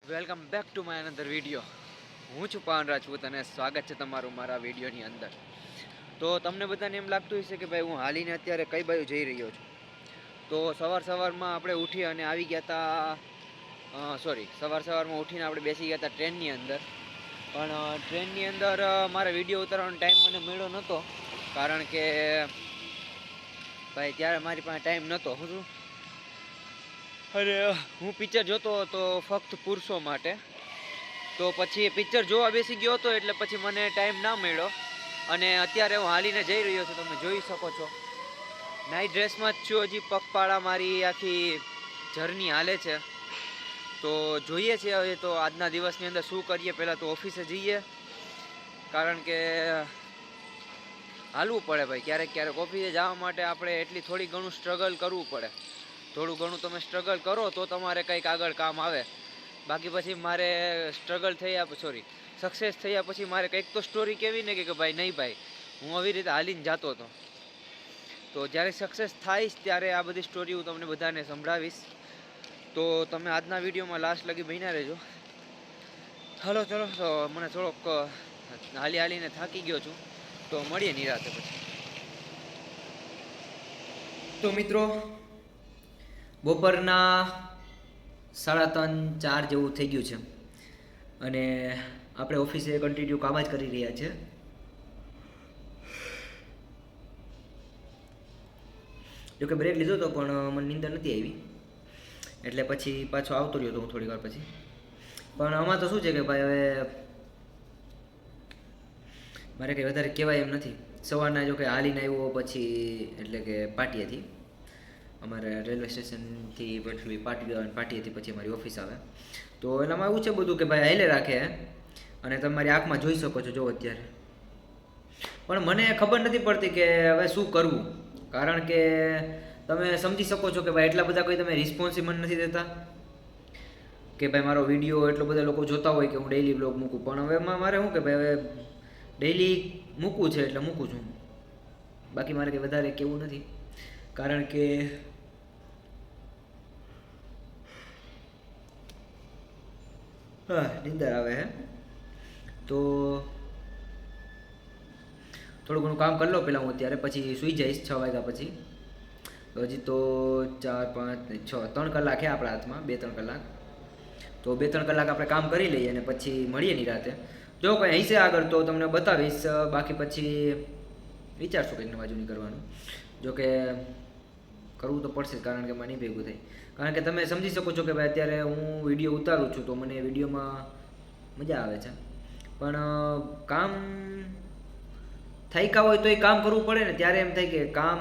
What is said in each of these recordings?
Welcome back to my another video. હું છું પવન રાજપૂત અને સ્વાગત છે તમારું મારા વિડીયોની અંદર. તો તમને બધાને એમ લાગતું હશે કે ભાઈ હું હાલીને અત્યારે કઈ બાજુ જઈ રહ્યો છું. તો સવારમાં આપણે ઉઠી અને આવી ગયા હતા સવારમાં ઉઠીને આપણે બેસી ગયા હતા ટ્રેનની અંદર. પણ ટ્રેનની અંદર મારે વિડીયો ઉતારવાનો ટાઈમ મને મળ્યો નહોતો, કારણ કે ભાઈ ત્યારે મારી પાસે ટાઈમ નહોતો. અરે હું પિક્ચર જોતો હતો ફક્ત પુરુષો માટે. તો પછી પિક્ચર જોવા બેસી ગયો હતો એટલે પછી મને ટાઈમ ના મળ્યો. અને અત્યારે હું હાલીને જઈ રહ્યો છું, તમે જોઈ શકો છો. નાઇટ ડ્રેસમાં જ છું, હજી પગપાળા મારી આખી જર્ની હાલે છે. તો જોઈએ છીએ હવે તો આજના દિવસની અંદર શું કરીએ. પહેલાં તો ઓફિસે જઈએ, કારણ કે હાલવું પડે ભાઈ. ક્યારેક ઓફિસે જવા માટે આપણે એટલી થોડી ઘણું સ્ટ્રગલ કરવું પડે. થોડું ઘણું તમે સ્ટ્રગલ કરો તો તમારે કંઈક આગળ કામ આવે. બાકી પછી મારે સક્સેસ થયા પછી મારે કંઈક તો સ્ટોરી કહેવી ને કે ભાઈ નહીં ભાઈ, હું આવી રીતે હાલીને જતો હતો. તો જ્યારે સક્સેસ થાઈશ ત્યારે આ બધી સ્ટોરી હું તમને બધાને સંભળાવીશ. તો તમે આજના વિડીયોમાં લાસ્ટ લગી બન્યા રહેજો. ચલો તો મને થોડોક હાલીને થાકી ગયો છું, તો મળીએ નિરાતે પછી. તો મિત્રો, બપોરના 3:30-4 જેવું થઈ ગયું છે અને આપણે ઓફિસે કન્ટિન્યુ કામ જ કરી રહ્યા છે. જોકે બ્રેક લીધો હતો પણ મને નીંદર નથી આવી, એટલે પછી પાછો આવતો રહ્યો હતો હું થોડી વાર પછી. પણ આમાં તો શું છે કે ભાઈ, હવે મારે કંઈ વધારે કહેવાય એમ નથી. સવારના જો કે હાલીને આવ્યો પછી, એટલે કે પાટિયાથી, અમારે રેલવે સ્ટેશનથી પછી પાટિયાથી પછી અમારી ઓફિસ આવે. તો એનામાં એવું છે બધું કે ભાઈ હાલે રાખે, અને તમારી આંખમાં જોઈ શકો છો જો અત્યારે. પણ મને ખબર નથી પડતી કે હવે શું કરવું, કારણ કે તમે સમજી શકો છો કે ભાઈ એટલા બધા કોઈ તમે રિસ્પોન્સિવ મને નથી દેતા કે ભાઈ મારો વિડીયો એટલો બધા લોકો જોતા હોય કે હું ડેઈલી બ્લોગ મૂકું. પણ હવે મારે શું કે ભાઈ, હવે ડેઈલી મૂકવું છે એટલે મૂકું છું. બાકી મારે કંઈ વધારે કહેવું નથી, કારણ કે નીંદર આવે હે. તો થોડું ઘણું કામ કરી લો પહેલાં હું અત્યારે, પછી સૂઈ જઈશ 6 વાગ્યા પછી. હજી તો 4, 5, 6, 3 કલાક છે આપણા હાથમાં, 2-3 કલાક. તો 2-3 કલાક આપણે કામ કરી લઈએ અને પછી મળીએ નિરાતે. જો કંઈ હશે આગળ તો તમને બતાવીશ, બાકી પછી વિચારશું કંઈક નવા જૂની કરવાનું. જોકે કરવું તો પડશે, કારણ કે મને નહીં ભેગું થાય. કારણ કે તમે સમજી શકો છો કે ભાઈ અત્યારે હું વિડીયો ઉતારું છું તો મને વિડીયોમાં મજા આવે છે, પણ કામ થાક્યા હોય તો એ કામ કરવું પડે ને. ત્યારે એમ થાય કે કામ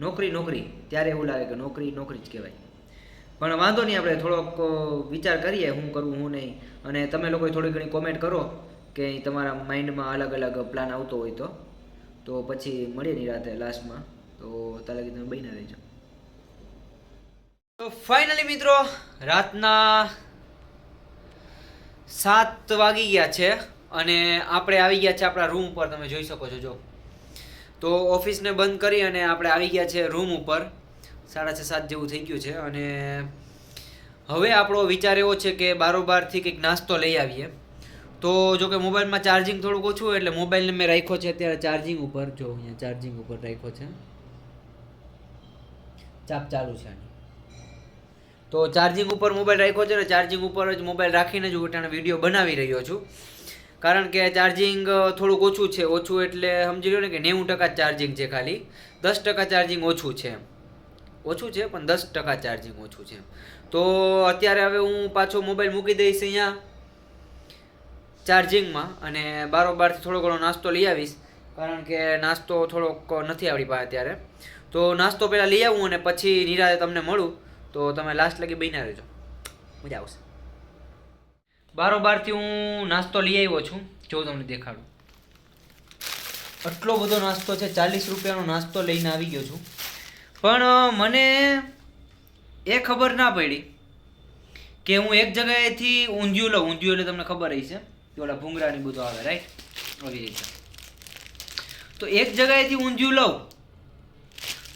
નોકરી ત્યારે એવું લાગે કે નોકરી જ કહેવાય. પણ વાંધો નહીં, આપણે થોડોક વિચાર કરીએ શું કરવું શું નહીં. અને તમે લોકોએ થોડી ઘણી કોમેન્ટ કરો કે તમારા માઇન્ડમાં અલગ પ્લાન આવતો હોય તો પછી મળીએ નિરાતે લાસ્ટમાં. તો તારે તમે બન્યા રહેજો. તો ફાઇનલી મિત્રો, રાતના 7 વાગી ગયા છે અને આપણે આવી ગયા છે આપણા રૂમ પર. તમે જોઈ શકો છો. જો તો ઓફિસને બંધ કરી અને આપણે આવી ગયા છે રૂમ ઉપર. 6:30 જેવું થઈ ગયું છે અને હવે આપણો વિચાર એવો છે કે બારોબારથી કંઈક નાસ્તો લઈ આવીએ. તો જો કે મોબાઈલમાં ચાર્જિંગ થોડુંક ઓછું, એટલે મોબાઈલને મેં રાખ્યો છે અત્યારે ચાર્જિંગ ઉપર. જો અહીંયા ચાર્જિંગ ઉપર રાખ્યો છે, ચાપ ચાલુ છે આની. તો ચાર્જિંગ ઉપર મોબાઈલ રાખ્યો છે ને ચાર્જિંગ ઉપર જ મોબાઈલ રાખીને જ હું વિડીયો બનાવી રહ્યો છું. કારણ કે ચાર્જિંગ થોડુંક ઓછું છે. ઓછું એટલે સમજી લો ને કે 90% ચાર્જિંગ છે, ખાલી 10% ચાર્જિંગ ઓછું છે પણ 10% ચાર્જિંગ ઓછું છે. તો અત્યારે હવે હું પાછો મોબાઈલ મૂકી દઈશ અહીંયા ચાર્જિંગમાં અને બારોબારથી થોડો ઘણો નાસ્તો લઈ આવીશ, કારણ કે નાસ્તો થોડોક નથી આપણી પાસે અત્યારે. તો નાસ્તો પહેલાં લઈ આવું અને પછી નિરાતે તમને મળું. તો તમે લાસ્ટ લગી બન્યા રહેજો, મજા આવશે. બારોબારથી હું નાસ્તો લઈ આવ્યો છું, જો તમને દેખાડું. આટલો બધો નાસ્તો છે, 40 રૂપિયાનો નાસ્તો લઈને આવી ગયો છું. પણ મને એ ખબર ના પડી કે હું એક જગ્યાએથી ઊંધિયું લઉં. ઊંધિયું એટલે તમને ખબર હશે કે ઓલા ભૂંગળાની બધું આવે, રાઈટ? આવી રીતે. તો એક જગ્યાએથી ઊંધિયું લઉં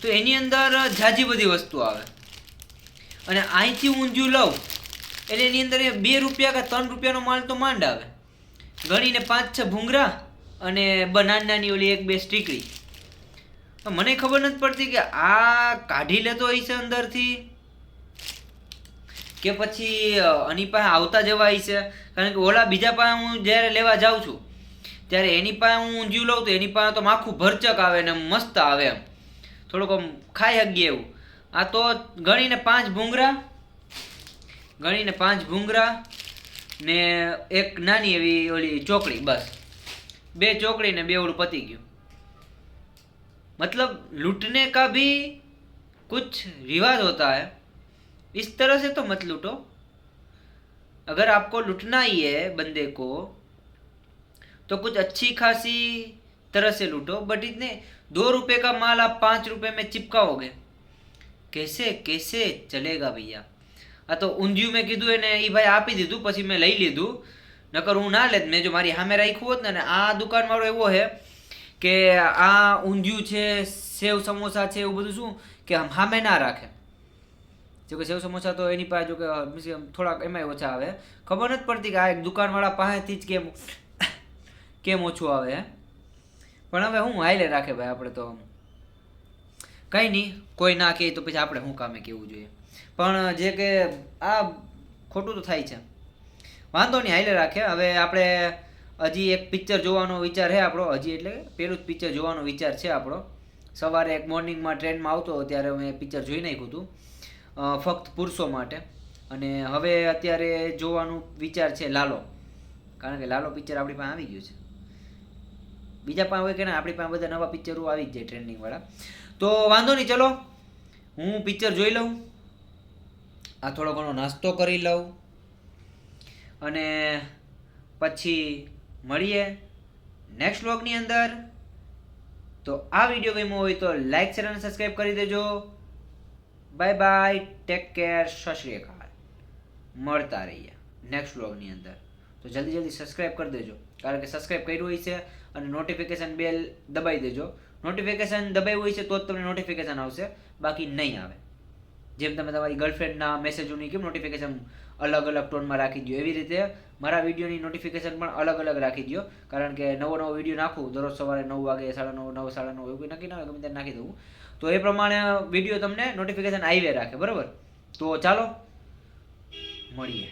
તો એની અંદર ઝાઝી બધી વસ્તુ આવે, અને અહીંથી ઊંધિયું લઉં એટલે એની અંદર 2 રૂપિયા કે 3 રૂપિયાનો માલ તો માંડ આવે. ગણીને 5-6 ભૂંગરા અને નાની ઓલી 1-2 સ્ટીકરી. મને ખબર નથી પડતી કે આ કાઢી લેતો હોય છે અંદરથી કે પછી આની પાસે આવતા જવા છે. કારણ કે ઓલા બીજા પાસે હું જ્યારે લેવા જાઉં છું ત્યારે એની પાસે હું ઊંધિયું લઉં તો એની પાસે તો આખું ભરચક આવે ને મસ્ત આવે, એમ થોડુંક આમ ખાઈ શકીએ એવું. આ તો ગણીને 5 ભૂંગરા ને એક નાની એવી ઓલી ચોકડી, બસ 2 ચોકડી ને 2 ઓલું પતી ગયું. मतलब लूटने का भी कुछ रिवाज होता है, इस तरह से तो मत लूटो. अगर आपको लूटना ही है बंदे को तो कुछ अच्छी खासी तरह से लूटो. बट इतने 2 रुपए का माल आप 5 रुपए में चिपकाओगे, कैसे कैसे चलेगा भैया. આ તો ઊંધિયું મેં કીધું એને એ ભાઈ આપી દીધું, પછી મેં લઈ લીધું. નકર હું ના લેત. મેં જો મારી સામે રાખ્યું હોત ને, આ દુકાનવાળો એવો છે કે આ ઊંધિયું છે, સેવ સમોસા છે, એવું બધું શું કે સામે ના રાખે. જો કે સેવ સમોસા તો એની પાસે જો કે થોડાક એમાંય ઓછા આવે. ખબર નથી પડતી કે આ એક દુકાનવાળા પાસેથી જ કેમ ઓછું આવે. પણ હવે હું હાઈલે રાખે ભાઈ, આપણે તો કંઈ નહીં, કોઈ ના કહે તો પછી આપણે શું કામે કહેવું જોઈએ. પણ જે કે આ ખોટું તો થાય છે, વાંધો નહીં, હાઈલે રાખે. હવે આપણે હજી એક પિક્ચર જોવાનો વિચાર છે આપણો, હજી એટલે પેલું જ પિક્ચર જોવાનો વિચાર છે આપણો. સવારે એક મોર્નિંગમાં ટ્રેનમાં આવતો ત્યારે મેં પિક્ચર જોઈ નાખ્યું હતું, ફક્ત પુરુષો માટે. અને હવે અત્યારે જોવાનું વિચાર છે લાલો, કારણ કે લાલો પિક્ચર આપણી પાસે આવી ગયું છે. બીજા પાસે હોય કે ના, આપણી પાસે બધા નવા પિક્ચરો આવી જ જાય ટ્રેન્ડિંગવાળા. તો વાંધો નહીં, ચલો હું પિક્ચર જોઈ લઉં, આ થોડો ઘણો નાસ્તો કરી લઉં અને પછી મળીએ નેક્સ્ટ વ્લોગની અંદર. તો આ વિડીયો ગમ્યો હોય તો લાઈક, શેર અને સબસ્ક્રાઈબ કરી દેજો. બાય બાય, ટેક કેર, સત શ્રી અકાલ. મળતા રહીએ નેક્સ્ટ વ્લોગની અંદર. તો જલ્દી સબસ્ક્રાઈબ કરી દેજો, કારણ કે સબસ્ક્રાઈબ કર્યું હોય છે અને નોટિફિકેશન બેલ દબાવી દેજો. નોટિફિકેશન દબાવ્યું હોય છે તો જ તમને નોટિફિકેશન આવશે, બાકી નહીં આવે. જેમ તમે તમારી ગર્લફ્રેન્ડના મેસેજોની કેમ નોટિફિકેશન અલગ ટોનમાં રાખી દો, એવી રીતે મારા વિડીયોની નોટિફિકેશન પણ અલગ રાખી દો. કારણ કે નવો વિડીયો નાખું દરરોજ સવારે 9 વાગે, 9:30, 9:30 એવું કોઈ નક્કી ના હોય, ગમે ત્યારે નાખી દઉં. તો એ પ્રમાણે વિડીયો તમને નોટિફિકેશન આવી રાખે, બરાબર. તો ચાલો મળીએ.